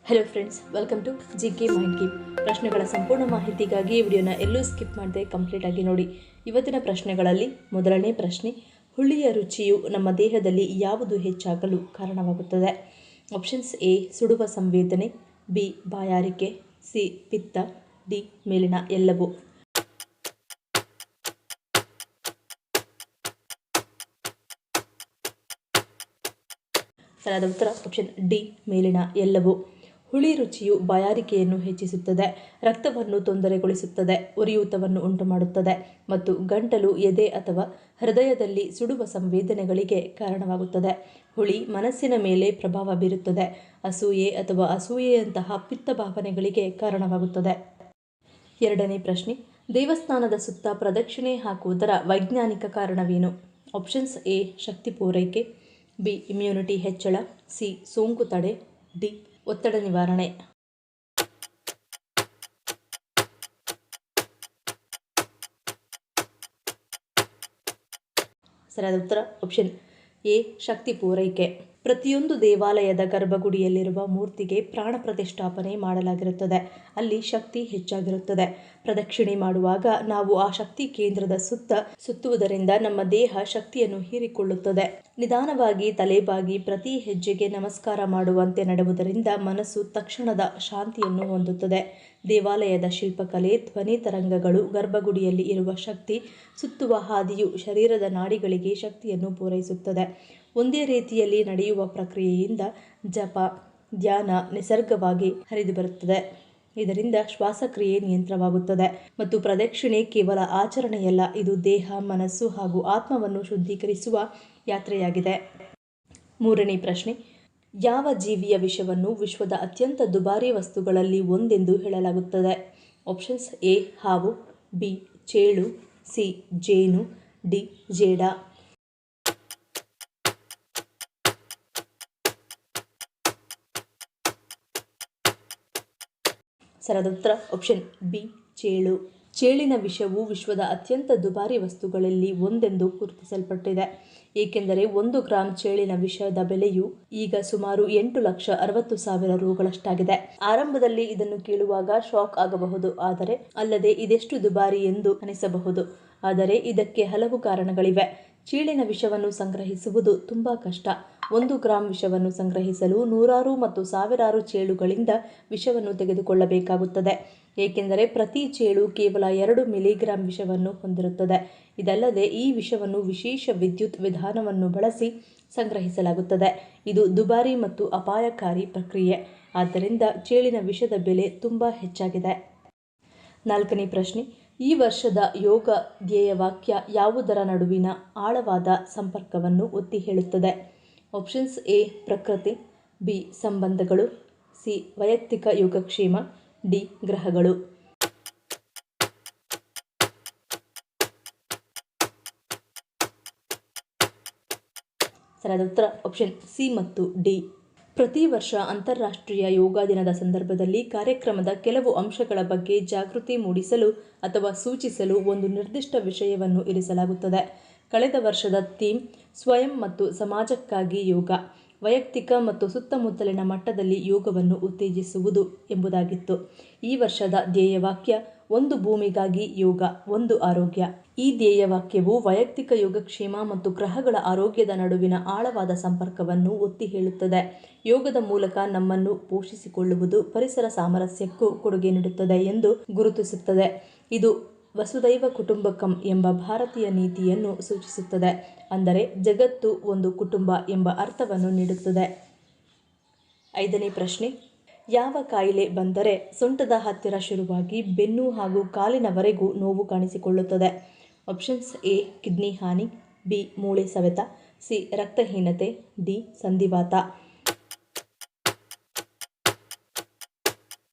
Hello friends, welcome to GK mind keep. ಪ್ರಶ್ನೆಗಳ ಸಂಪೂರ್ಣ ಮಾಹಿತಿಗಾಗಿ ಈ ವಿಡಿಯೋನ ಎಲ್ಲೂ ಸ್ಕಿಪ್ ಮಾಡದೆ ಕಂಪ್ಲೀಟ್ ಆಗಿ ನೋಡಿ. ಇವತ್ತಿನ ಪ್ರಶ್ನೆಗಳಲ್ಲಿ ಮೊದಲನೇ ಪ್ರಶ್ನೆ, ಹುಳಿಯ ರುಚಿಯು ನಮ್ಮ ದೇಹದಲ್ಲಿ ಯಾವುದು ಹೆಚ್ಚಾಗಲು ಕಾರಣವಾಗುತ್ತದೆ? ಆಪ್ಷನ್ಸ್: ಎ ಸುಡುವ ಸಂವೇದನೆ, ಬಿ ಬಾಯಾರಿಕೆ, ಸಿ ಪಿತ್ತ, ಡಿ ಮೇಲಿನ ಎಲ್ಲವೂ. ಸರಿಯಾದ ಉತ್ತರ ಆಪ್ಷನ್ ಡಿ ಮೇಲಿನ ಎಲ್ಲವೂ. ಹುಳಿ ರುಚಿಯು ಬಾಯಾರಿಕೆಯನ್ನು ಹೆಚ್ಚಿಸುತ್ತದೆ, ರಕ್ತವನ್ನು ತೊಂದರೆಗೊಳಿಸುತ್ತದೆ, ಉರಿಯೂತವನ್ನು ಉಂಟುಮಾಡುತ್ತದೆ ಮತ್ತು ಗಂಟಲು, ಎದೆ ಅಥವಾ ಹೃದಯದಲ್ಲಿ ಸುಡುವ ಸಂವೇದನೆಗಳಿಗೆ ಕಾರಣವಾಗುತ್ತದೆ. ಹುಳಿ ಮನಸ್ಸಿನ ಮೇಲೆ ಪ್ರಭಾವ ಬೀರುತ್ತದೆ, ಅಸೂಯೆ ಅಥವಾ ಅಸೂಯೆಯಂತಹ ಪಿತ್ತ ಭಾವನೆಗಳಿಗೆ ಕಾರಣವಾಗುತ್ತದೆ. ಎರಡನೇ ಪ್ರಶ್ನೆ, ದೇವಸ್ಥಾನದ ಸುತ್ತ ಪ್ರದಕ್ಷಿಣೆ ಹಾಕುವುದರ ವೈಜ್ಞಾನಿಕ ಕಾರಣವೇನು? ಆಪ್ಷನ್ಸ್: ಎ ಶಕ್ತಿ ಪೂರೈಕೆ, ಬಿ ಇಮ್ಯುನಿಟಿ ಹೆಚ್ಚಳ, ಸಿ ಸೋಂಕು ತಡೆ, ಡಿ ಒತ್ತಡ ನಿವಾರಣೆ. ಸರಿಯಾದ ಉತ್ತರ ಆಪ್ಷನ್ ಎ ಶಕ್ತಿ ಪೂರೈಕೆ. ಪ್ರತಿಯೊಂದು ದೇವಾಲಯದ ಗರ್ಭಗುಡಿಯಲ್ಲಿರುವ ಮೂರ್ತಿಗೆ ಪ್ರಾಣ ಪ್ರತಿಷ್ಠಾಪನೆ ಮಾಡಲಾಗಿರುತ್ತದೆ. ಅಲ್ಲಿ ಶಕ್ತಿ ಹೆಚ್ಚಾಗಿರುತ್ತದೆ. ಪ್ರದಕ್ಷಿಣೆ ಮಾಡುವಾಗ ನಾವು ಆ ಶಕ್ತಿ ಕೇಂದ್ರದ ಸುತ್ತುವುದರಿಂದ ನಮ್ಮ ದೇಹ ಶಕ್ತಿಯನ್ನು ಹೀರಿಕೊಳ್ಳುತ್ತದೆ. ನಿಧಾನವಾಗಿ ತಲೆಬಾಗಿ ಪ್ರತಿ ಹೆಜ್ಜೆಗೆ ನಮಸ್ಕಾರ ಮಾಡುವಂತೆ ನಡೆಯುವುದರಿಂದ ಮನಸ್ಸು ತಕ್ಷಣದ ಶಾಂತಿಯನ್ನು ಹೊಂದುತ್ತದೆ. ದೇವಾಲಯದ ಶಿಲ್ಪಕಲೆ, ಧ್ವನಿ ತರಂಗಗಳು, ಗರ್ಭಗುಡಿಯಲ್ಲಿ ಇರುವ ಶಕ್ತಿ ಸುತ್ತುವ ಹಾದಿಯು ಶರೀರದ ನಾಡಿಗಳಿಗೆ ಶಕ್ತಿಯನ್ನು ಪೂರೈಸುತ್ತದೆ. ಒಂದೇ ರೀತಿಯಲ್ಲಿ ನಡೆಯುವ ಪ್ರಕ್ರಿಯೆಯಿಂದ ಜಪ, ಧ್ಯಾನ ನಿಸರ್ಗವಾಗಿ ಹರಿದುಬರುತ್ತದೆ. ಇದರಿಂದ ಶ್ವಾಸಕ್ರಿಯೆ ನಿಯಂತ್ರಣವಾಗುತ್ತದೆ ಮತ್ತು ಪ್ರದಕ್ಷಿಣೆ ಕೇವಲ ಆಚರಣೆಯಲ್ಲ, ಇದು ದೇಹ, ಮನಸ್ಸು ಹಾಗೂ ಆತ್ಮವನ್ನು ಶುದ್ಧೀಕರಿಸುವ ಯಾತ್ರೆಯಾಗಿದೆ. ಮೂರನೇ ಪ್ರಶ್ನೆ, ಯಾವ ಜೀವಿಯ ವಿಷವನ್ನು ವಿಶ್ವದ ಅತ್ಯಂತ ದುಬಾರಿ ವಸ್ತುಗಳಲ್ಲಿ ಒಂದೆಂದು ಹೇಳಲಾಗುತ್ತದೆ? ಆಪ್ಷನ್ಸ್: ಎ ಹಾವು, ಬಿ ಚೇಳು, ಸಿ ಜೇನು, ಡಿ ಜೇಡ. ಸರಿಯಾದ ಉತ್ತರ ಆಪ್ಷನ್ ಬಿ ಚೇಳು. ಚೇಳಿನ ವಿಷವು ವಿಶ್ವದ ಅತ್ಯಂತ ದುಬಾರಿ ವಸ್ತುಗಳಲ್ಲಿ ಒಂದೆಂದು ಗುರುತಿಸಲ್ಪಟ್ಟಿದೆ, ಏಕೆಂದರೆ 1 ಗ್ರಾಂ ಚೇಳಿನ ವಿಷದ ಬೆಲೆಯು ಈಗ ಸುಮಾರು 8,60,000 ರೂಗಳಷ್ಟಾಗಿದೆ. ಆರಂಭದಲ್ಲಿ ಇದನ್ನು ಕೇಳುವಾಗ ಶಾಕ್ ಆಗಬಹುದು, ಆದರೆ ಅಲ್ಲದೆ ಇದೆಷ್ಟು ದುಬಾರಿ ಎಂದು ಅನಿಸಬಹುದು. ಆದರೆ ಇದಕ್ಕೆ ಹಲವು ಕಾರಣಗಳಿವೆ. ಚೇಳಿನ ವಿಷವನ್ನು ಸಂಗ್ರಹಿಸುವುದು ತುಂಬಾ ಕಷ್ಟ. 1 ಗ್ರಾಂ ವಿಷವನ್ನು ಸಂಗ್ರಹಿಸಲು ನೂರಾರು ಮತ್ತು ಸಾವಿರಾರು ಚೇಳುಗಳಿಂದ ವಿಷವನ್ನು ತೆಗೆದುಕೊಳ್ಳಬೇಕಾಗುತ್ತದೆ, ಏಕೆಂದರೆ ಪ್ರತಿ ಚೇಳು ಕೇವಲ 2 ಮಿಲಿಗ್ರಾಂ ವಿಷವನ್ನು ಹೊಂದಿರುತ್ತದೆ. ಇದಲ್ಲದೆ ಈ ವಿಷವನ್ನು ವಿಶೇಷ ವಿದ್ಯುತ್ ವಿಧಾನವನ್ನು ಬಳಸಿ ಸಂಗ್ರಹಿಸಲಾಗುತ್ತದೆ. ಇದು ದುಬಾರಿ ಮತ್ತು ಅಪಾಯಕಾರಿ ಪ್ರಕ್ರಿಯೆ. ಆದ್ದರಿಂದ ಚೇಳಿನ ವಿಷದ ಬೆಲೆ ತುಂಬಾ ಹೆಚ್ಚಾಗಿದೆ. ನಾಲ್ಕನೇ ಪ್ರಶ್ನೆ, ಈ ವರ್ಷದ ಯೋಗ ಧ್ಯೇಯವಾಕ್ಯ ಯಾವುದರ ನಡುವಿನ ಆಳವಾದ ಸಂಪರ್ಕವನ್ನು ಒತ್ತಿ ಹೇಳುತ್ತದೆ? ಆಪ್ಷನ್ಸ್: ಎ ಪ್ರಕೃತಿ, ಬಿ ಸಂಬಂಧಗಳು, ಸಿ ವೈಯಕ್ತಿಕ ಯೋಗಕ್ಷೇಮ, ಡಿ ಗ್ರಹಗಳು. ಸರಿಯಾದ ಉತ್ತರ ಆಪ್ಷನ್ ಸಿ ಮತ್ತು ಡಿ. ಪ್ರತಿ ವರ್ಷ ಅಂತಾರಾಷ್ಟ್ರೀಯ ಯೋಗ ದಿನದ ಸಂದರ್ಭದಲ್ಲಿ ಕಾರ್ಯಕ್ರಮದ ಕೆಲವು ಅಂಶಗಳ ಬಗ್ಗೆ ಜಾಗೃತಿ ಮೂಡಿಸಲು ಅಥವಾ ಸೂಚಿಸಲು ಒಂದು ನಿರ್ದಿಷ್ಟ ವಿಷಯವನ್ನು ಇರಿಸಲಾಗುತ್ತದೆ. ಕಳೆದ ವರ್ಷದ ಥೀಮ್ ಸ್ವಯಂ ಮತ್ತು ಸಮಾಜಕ್ಕಾಗಿ ಯೋಗ, ವೈಯಕ್ತಿಕ ಮತ್ತು ಸುತ್ತಮುತ್ತಲಿನ ಮಟ್ಟದಲ್ಲಿ ಯೋಗವನ್ನು ಉತ್ತೇಜಿಸುವುದು ಎಂಬುದಾಗಿತ್ತು. ಈ ವರ್ಷದ ಧ್ಯೇಯವಾಕ್ಯ ಒಂದು ಭೂಮಿಗಾಗಿ ಯೋಗ, ಒಂದು ಆರೋಗ್ಯ. ಈ ಧ್ಯೇಯವಾಕ್ಯವು ವೈಯಕ್ತಿಕ ಯೋಗಕ್ಷೇಮ ಮತ್ತು ಗ್ರಹಗಳ ಆರೋಗ್ಯದ ನಡುವಿನ ಆಳವಾದ ಸಂಪರ್ಕವನ್ನು ಒತ್ತಿ ಹೇಳುತ್ತದೆ. ಯೋಗದ ಮೂಲಕ ನಮ್ಮನ್ನು ಪೋಷಿಸಿಕೊಳ್ಳುವುದು ಪರಿಸರ ಸಾಮರಸ್ಯಕ್ಕೂ ಕೊಡುಗೆ ನೀಡುತ್ತದೆ ಎಂದು ಗುರುತಿಸುತ್ತದೆ. ಇದು ವಸುದೈವ ಕುಟುಂಬಕಂ ಎಂಬ ಭಾರತೀಯ ನೀತಿಯನ್ನು ಸೂಚಿಸುತ್ತದೆ, ಅಂದರೆ ಜಗತ್ತು ಒಂದು ಕುಟುಂಬ ಎಂಬ ಅರ್ಥವನ್ನು ನೀಡುತ್ತದೆ. ಐದನೇ ಪ್ರಶ್ನೆ, ಯಾವ ಕಾಯಿಲೆ ಬಂದರೆ ಸೊಂಟದ ಹತ್ತಿರ ಶುರುವಾಗಿ ಬೆನ್ನು ಹಾಗೂ ಕಾಲಿನವರೆಗೂ ನೋವು ಕಾಣಿಸಿಕೊಳ್ಳುತ್ತದೆ? ಆಪ್ಷನ್ಸ್: ಎ ಕಿಡ್ನಿ ಹಾನಿ, ಬಿ ಮೂಳೆ ಸವೆತ, ಸಿ ರಕ್ತಹೀನತೆ, ಡಿ ಸಂಧಿವಾತ.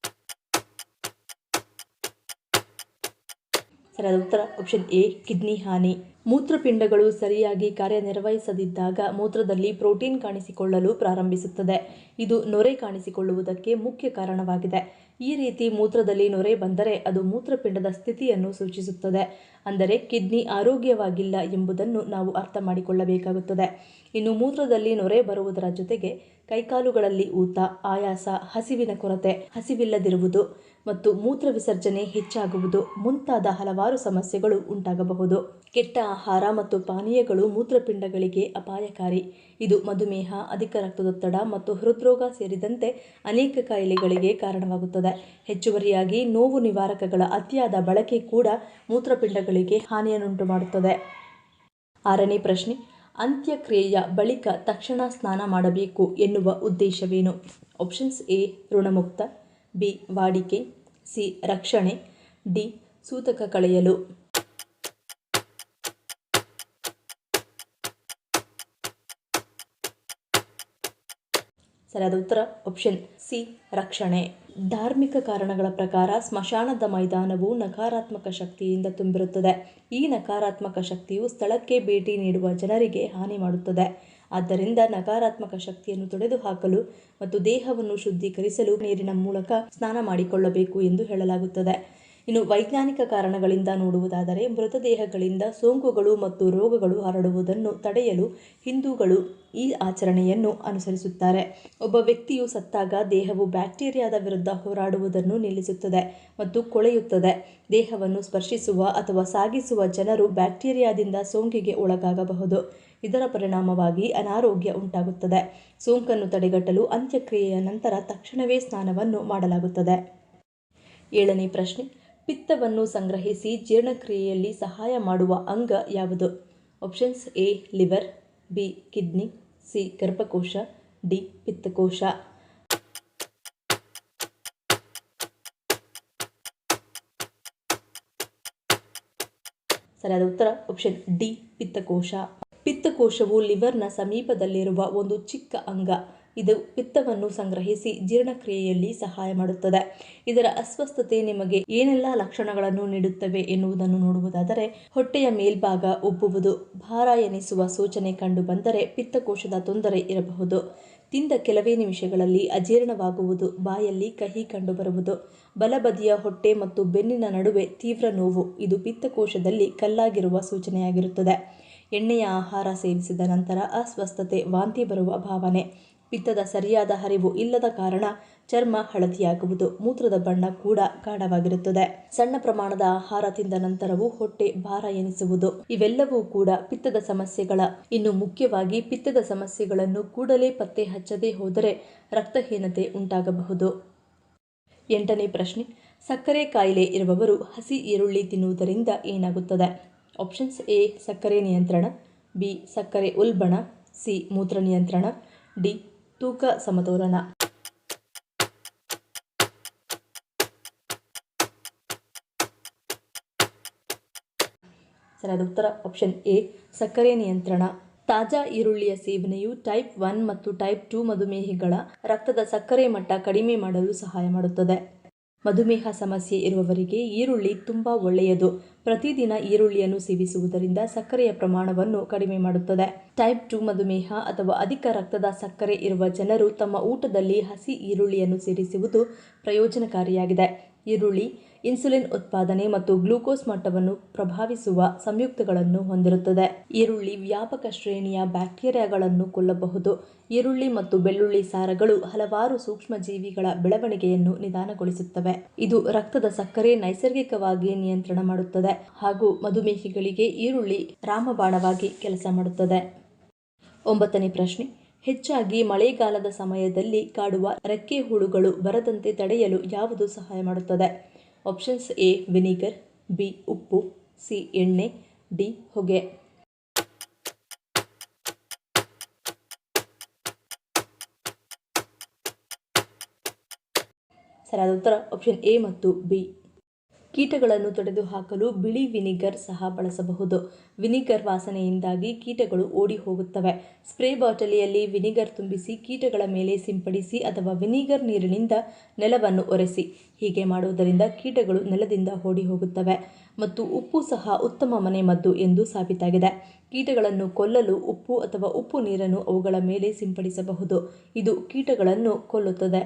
ಸರಿಯಾದ ಉತ್ತರ ಆಪ್ಷನ್ ಎ ಕಿಡ್ನಿ ಹಾನಿ. ಮೂತ್ರಪಿಂಡಗಳು ಸರಿಯಾಗಿ ಕಾರ್ಯನಿರ್ವಹಿಸದಿದ್ದಾಗ ಮೂತ್ರದಲ್ಲಿ ಪ್ರೋಟೀನ್ ಕಾಣಿಸಿಕೊಳ್ಳಲು ಪ್ರಾರಂಭಿಸುತ್ತದೆ. ಇದು ನೊರೆ ಕಾಣಿಸಿಕೊಳ್ಳುವುದಕ್ಕೆ ಮುಖ್ಯ ಕಾರಣವಾಗಿದೆ. ಈ ರೀತಿ ಮೂತ್ರದಲ್ಲಿ ನೊರೆ ಬಂದರೆ ಅದು ಮೂತ್ರಪಿಂಡದ ಸ್ಥಿತಿಯನ್ನು ಸೂಚಿಸುತ್ತದೆ. ಅಂದರೆ ಕಿಡ್ನಿ ಆರೋಗ್ಯವಾಗಿಲ್ಲ ಎಂಬುದನ್ನು ನಾವು ಅರ್ಥ ಮಾಡಿಕೊಳ್ಳಬೇಕಾಗುತ್ತದೆ. ಇನ್ನು ಮೂತ್ರದಲ್ಲಿ ನೊರೆ ಬರುವುದರ ಜೊತೆಗೆ ಕೈಕಾಲುಗಳಲ್ಲಿ ಊತ, ಆಯಾಸ, ಹಸಿವಿನ ಕೊರತೆ, ಹಸಿವಿಲ್ಲದಿರುವುದು ಮತ್ತು ಮೂತ್ರ ವಿಸರ್ಜನೆ ಹೆಚ್ಚಾಗುವುದು ಮುಂತಾದ ಹಲವಾರು ಸಮಸ್ಯೆಗಳು ಉಂಟಾಗಬಹುದು. ಕೆಟ್ಟ ಆಹಾರ ಮತ್ತು ಪಾನೀಯಗಳು ಮೂತ್ರಪಿಂಡಗಳಿಗೆ ಅಪಾಯಕಾರಿ. ಇದು ಮಧುಮೇಹ, ಅಧಿಕ ರಕ್ತದೊತ್ತಡ ಮತ್ತು ಹೃದ್ರೋಗ ಸೇರಿದಂತೆ ಅನೇಕ ಕಾಯಿಲೆಗಳಿಗೆ ಕಾರಣವಾಗುತ್ತದೆ. ಹೆಚ್ಚುವರಿಯಾಗಿ ನೋವು ನಿವಾರಕಗಳ ಅತಿಯಾದ ಬಳಕೆ ಕೂಡ ಮೂತ್ರಪಿಂಡಗಳಿಗೆ ಹಾನಿಯನ್ನುಂಟು ಮಾಡುತ್ತದೆ. 6ನೇ ಪ್ರಶ್ನೆ, ಅಂತ್ಯಕ್ರಿಯೆಯ ಬಳಿಕ ತಕ್ಷಣ ಸ್ನಾನ ಮಾಡಬೇಕು ಎನ್ನುವ ಉದ್ದೇಶವೇನು? ಆಪ್ಷನ್ಸ್ ಎ ಋಣಮುಕ್ತ, ಬಿ ವಾಡಿಕೆ, ಸಿ ರಕ್ಷಣೆ, ಡಿ ಸೂತಕ ಕಳೆಯಲು. ಸರಿಯಾದ ಉತ್ತರ ಆಪ್ಷನ್ ಸಿ ರಕ್ಷಣೆ. ಧಾರ್ಮಿಕ ಕಾರಣಗಳ ಪ್ರಕಾರ ಸ್ಮಶಾನದ ಮೈದಾನವು ನಕಾರಾತ್ಮಕ ಶಕ್ತಿಯಿಂದ ತುಂಬಿರುತ್ತದೆ. ಈ ನಕಾರಾತ್ಮಕ ಶಕ್ತಿಯು ಸ್ಥಳಕ್ಕೆ ಭೇಟಿ ನೀಡುವ ಜನರಿಗೆ ಹಾನಿ ಮಾಡುತ್ತದೆ. ಆದ್ದರಿಂದ ನಕಾರಾತ್ಮಕ ಶಕ್ತಿಯನ್ನು ತೊಡೆದುಹಾಕಲು ಮತ್ತು ದೇಹವನ್ನು ಶುದ್ಧೀಕರಿಸಲು ನೀರಿನ ಮೂಲಕ ಸ್ನಾನ ಮಾಡಿಕೊಳ್ಳಬೇಕು ಎಂದು ಹೇಳಲಾಗುತ್ತದೆ. ಇನ್ನು ವೈಜ್ಞಾನಿಕ ಕಾರಣಗಳಿಂದ ನೋಡುವುದಾದರೆ ಮೃತದೇಹಗಳಿಂದ ಸೋಂಕುಗಳು ಮತ್ತು ರೋಗಗಳು ಹರಡುವುದನ್ನು ತಡೆಯಲು ಹಿಂದೂಗಳು ಈ ಆಚರಣೆಯನ್ನು ಅನುಸರಿಸುತ್ತಾರೆ. ಒಬ್ಬ ವ್ಯಕ್ತಿಯು ಸತ್ತಾಗ ದೇಹವು ಬ್ಯಾಕ್ಟೀರಿಯಾದ ವಿರುದ್ಧ ಹೋರಾಡುವುದನ್ನು ನಿಲ್ಲಿಸುತ್ತದೆ ಮತ್ತು ಕೊಳೆಯುತ್ತದೆ. ದೇಹವನ್ನು ಸ್ಪರ್ಶಿಸುವ ಅಥವಾ ಸಾಗಿಸುವ ಜನರು ಬ್ಯಾಕ್ಟೀರಿಯಾದಿಂದ ಸೋಂಕಿಗೆ ಒಳಗಾಗಬಹುದು. ಇದರ ಪರಿಣಾಮವಾಗಿ ಅನಾರೋಗ್ಯ ಉಂಟಾಗುತ್ತದೆ. ಸೋಂಕನ್ನು ತಡೆಗಟ್ಟಲು ಅಂತ್ಯಕ್ರಿಯೆಯ ನಂತರ ತಕ್ಷಣವೇ ಸ್ನಾನವನ್ನು ಮಾಡಲಾಗುತ್ತದೆ. 7ನೇ ಪ್ರಶ್ನೆ, ಪಿತ್ತವನ್ನು ಸಂಗ್ರಹಿಸಿ ಜೀರ್ಣಕ್ರಿಯೆಯಲ್ಲಿ ಸಹಾಯ ಮಾಡುವ ಅಂಗ ಯಾವುದು? Options A liver, B kidney, C ಗರ್ಭಕೋಶ, ಡಿ ಪಿತ್ತಕೋಶ. ಸರಿಯಾದ ಉತ್ತರ ಆಪ್ಷನ್ ಡಿ ಪಿತ್ತಕೋಶ. ಪಿತ್ತಕೋಶವು ಲಿವರ್ನ ಸಮೀಪದಲ್ಲಿರುವ ಒಂದು ಚಿಕ್ಕ ಅಂಗ. ಇದು ಪಿತ್ತವನ್ನು ಸಂಗ್ರಹಿಸಿ ಜೀರ್ಣಕ್ರಿಯೆಯಲ್ಲಿ ಸಹಾಯ ಮಾಡುತ್ತದೆ. ಇದರ ಅಸ್ವಸ್ಥತೆ ನಿಮಗೆ ಏನೆಲ್ಲ ಲಕ್ಷಣಗಳನ್ನು ನೀಡುತ್ತವೆ ಎನ್ನುವುದನ್ನು ನೋಡುವುದಾದರೆ ಹೊಟ್ಟೆಯ ಮೇಲ್ಭಾಗ ಉಬ್ಬುವುದು, ಭಾರ ಎನಿಸುವ ಸೂಚನೆ ಕಂಡು ಬಂದರೆ ಪಿತ್ತಕೋಶದ ತೊಂದರೆ ಇರಬಹುದು. ತಿಂದ ಕೆಲವೇ ನಿಮಿಷಗಳಲ್ಲಿ ಅಜೀರ್ಣವಾಗುವುದು, ಬಾಯಲ್ಲಿ ಕಹಿ ಕಂಡುಬರುವುದು, ಬಲಬದಿಯ ಹೊಟ್ಟೆ ಮತ್ತು ಬೆನ್ನಿನ ನಡುವೆ ತೀವ್ರ ನೋವು, ಇದು ಪಿತ್ತಕೋಶದಲ್ಲಿ ಕಲ್ಲಾಗಿರುವ ಸೂಚನೆಯಾಗಿರುತ್ತದೆ. ಎಣ್ಣೆಯ ಆಹಾರ ಸೇವಿಸಿದ ನಂತರ ಅಸ್ವಸ್ಥತೆ, ವಾಂತಿ ಬರುವ ಭಾವನೆ, ಪಿತ್ತದ ಸರಿಯಾದ ಹರಿವು ಇಲ್ಲದ ಕಾರಣ ಚರ್ಮ ಹಳದಿಯಾಗುವುದು, ಮೂತ್ರದ ಬಣ್ಣ ಕೂಡ ಗಾಢವಾಗಿರುತ್ತದೆ. ಸಣ್ಣ ಪ್ರಮಾಣದ ಆಹಾರ ತಿಂದ ನಂತರವೂ ಹೊಟ್ಟೆ ಭಾರ ಎನಿಸುವುದು, ಇವೆಲ್ಲವೂ ಕೂಡ ಪಿತ್ತದ ಸಮಸ್ಯೆಗಳ. ಇನ್ನು ಮುಖ್ಯವಾಗಿ ಪಿತ್ತದ ಸಮಸ್ಯೆಗಳನ್ನು ಕೂಡಲೇ ಪತ್ತೆ ಹಚ್ಚದೇ ಹೋದರೆ ರಕ್ತಹೀನತೆ ಉಂಟಾಗಬಹುದು. 8ನೇ ಪ್ರಶ್ನೆ, ಸಕ್ಕರೆ ಕಾಯಿಲೆ ಇರುವವರು ಹಸಿ ಈರುಳ್ಳಿ ತಿನ್ನುವುದರಿಂದ ಏನಾಗುತ್ತದೆ? ಆಪ್ಷನ್ಸ್ ಎ ಸಕ್ಕರೆ ನಿಯಂತ್ರಣ, ಬಿ ಸಕ್ಕರೆ ಉಲ್ಬಣ, ಸಿ ಮೂತ್ರ ನಿಯಂತ್ರಣ, ಡಿ ತೂಕ ಸಮತೋಲನ. ಸರಿಯಾದ ಉತ್ತರ ಆಪ್ಷನ್ ಎ ಸಕ್ಕರೆ ನಿಯಂತ್ರಣ. ತಾಜಾ ಈರುಳ್ಳಿಯ ಸೇವನೆಯು ಟೈಪ್ 1 ಮತ್ತು ಟೈಪ್ 2 ಮಧುಮೇಹಿಗಳ ರಕ್ತದ ಸಕ್ಕರೆ ಮಟ್ಟ ಕಡಿಮೆ ಮಾಡಲು ಸಹಾಯ ಮಾಡುತ್ತದೆ. ಮಧುಮೇಹ ಸಮಸ್ಯೆ ಇರುವವರಿಗೆ ಈರುಳ್ಳಿ ತುಂಬಾ ಒಳ್ಳೆಯದು. ಪ್ರತಿದಿನ ಈರುಳ್ಳಿಯನ್ನು ಸೇವಿಸುವುದರಿಂದ ಸಕ್ಕರೆಯ ಪ್ರಮಾಣವನ್ನು ಕಡಿಮೆ ಮಾಡುತ್ತದೆ. ಟೈಪ್ 2 ಮಧುಮೇಹ ಅಥವಾ ಅಧಿಕ ರಕ್ತದ ಸಕ್ಕರೆ ಇರುವ ಜನರು ತಮ್ಮ ಊಟದಲ್ಲಿ ಹಸಿ ಈರುಳ್ಳಿಯನ್ನು ಸೇರಿಸುವುದು ಪ್ರಯೋಜನಕಾರಿಯಾಗಿದೆ. ಈರುಳ್ಳಿ ಇನ್ಸುಲಿನ್ ಉತ್ಪಾದನೆ ಮತ್ತು ಗ್ಲೂಕೋಸ್ ಮಟ್ಟವನ್ನು ಪ್ರಭಾವಿಸುವ ಸಂಯುಕ್ತಗಳನ್ನು ಹೊಂದಿರುತ್ತದೆ. ಈರುಳ್ಳಿ ವ್ಯಾಪಕ ಶ್ರೇಣಿಯ ಬ್ಯಾಕ್ಟೀರಿಯಾಗಳನ್ನು ಕೊಲ್ಲಬಹುದು. ಈರುಳ್ಳಿ ಮತ್ತು ಬೆಳ್ಳುಳ್ಳಿ ಸಾರಗಳು ಹಲವಾರು ಸೂಕ್ಷ್ಮಜೀವಿಗಳ ಬೆಳವಣಿಗೆಯನ್ನು ನಿಧಾನಗೊಳಿಸುತ್ತವೆ. ಇದು ರಕ್ತದ ಸಕ್ಕರೆ ನೈಸರ್ಗಿಕವಾಗಿ ನಿಯಂತ್ರಣ ಮಾಡುತ್ತದೆ ಹಾಗೂ ಮಧುಮೇಹಿಗಳಿಗೆ ಈರುಳ್ಳಿ ರಾಮಬಾಣವಾಗಿ ಕೆಲಸ ಮಾಡುತ್ತದೆ. 9ನೇ ಪ್ರಶ್ನೆ, ಹೆಚ್ಚಾಗಿ ಮಳೆಗಾಲದ ಸಮಯದಲ್ಲಿ ಕಾಡುವ ರೆಕ್ಕೆ ಹುಳುಗಳು ಬರದಂತೆ ತಡೆಯಲು ಯಾವುದು ಸಹಾಯ ಮಾಡುತ್ತದೆ? ಆಪ್ಷನ್ಸ್ ಎ ವಿನಿಗರ್, ಬಿ ಉಪ್ಪು, ಸಿ ಎಣ್ಣೆ, ಡಿ ಹೊಗೆ. ಸರಿಯಾದ ಉತ್ತರ ಆಪ್ಷನ್ ಎ ಮತ್ತು ಬಿ. ಕೀಟಗಳನ್ನು ತೊಡೆದುಹಾಕಲು ಬಿಳಿ ವಿನಿಗರ್ ಸಹ ಬಳಸಬಹುದು. ವಿನಿಗರ್ ವಾಸನೆಯಿಂದಾಗಿ ಕೀಟಗಳು ಓಡಿ ಹೋಗುತ್ತವೆ. ಸ್ಪ್ರೇ ಬಾಟಲಿಯಲ್ಲಿ ವಿನಿಗರ್ ತುಂಬಿಸಿ ಕೀಟಗಳ ಮೇಲೆ ಸಿಂಪಡಿಸಿ ಅಥವಾ ವಿನಿಗರ್ ನೀರಿನಿಂದ ನೆಲವನ್ನು ಒರೆಸಿ. ಹೀಗೆ ಮಾಡುವುದರಿಂದ ಕೀಟಗಳು ನೆಲದಿಂದ ಓಡಿ ಹೋಗುತ್ತವೆ. ಮತ್ತು ಉಪ್ಪು ಸಹ ಉತ್ತಮ ಮನೆಮದ್ದು ಎಂದು ಸಾಬೀತಾಗಿದೆ. ಕೀಟಗಳನ್ನು ಕೊಲ್ಲಲು ಉಪ್ಪು ಅಥವಾ ಉಪ್ಪು ನೀರನ್ನು ಅವುಗಳ ಮೇಲೆ ಸಿಂಪಡಿಸಬಹುದು. ಇದು ಕೀಟಗಳನ್ನು ಕೊಲ್ಲುತ್ತದೆ.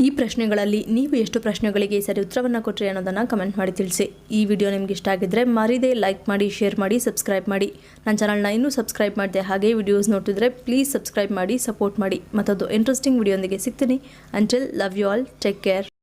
ಈ ಪ್ರಶ್ನೆಗಳಲ್ಲಿ ನೀವು ಎಷ್ಟು ಪ್ರಶ್ನೆಗಳಿಗೆ ಸರಿ ಉತ್ತರವನ್ನು ಕೊಟ್ಟರೆ ಅನ್ನೋದನ್ನು ಕಮೆಂಟ್ ಮಾಡಿ ತಿಳಿಸಿ. ಈ ವಿಡಿಯೋ ನಿಮ್ಗೆ ಇಷ್ಟ ಆಗಿದ್ದರೆ ಮರೀದೆ ಲೈಕ್ ಮಾಡಿ, ಶೇರ್ ಮಾಡಿ, ಸಬ್ಸ್ಕ್ರೈಬ್ ಮಾಡಿ. ನನ್ನ ಚಾನಲ್ನ ಇನ್ನೂ ಸಬ್ಸ್ಕ್ರೈಬ್ ಮಾಡಿದೆ ಹಾಗೆ ವಿಡಿಯೋಸ್ ನೋಡ್ತಿದ್ರೆ ಪ್ಲೀಸ್ ಸಬ್ಸ್ಕ್ರೈಬ್ ಮಾಡಿ, ಸಪೋರ್ಟ್ ಮಾಡಿ. ಮತ್ತೊಂದು ಇಂಟ್ರೆಸ್ಟಿಂಗ್ ವಿಡಿಯೋಂದಿಗೆ ಸಿಗ್ತೀನಿ. Until love you all, take care.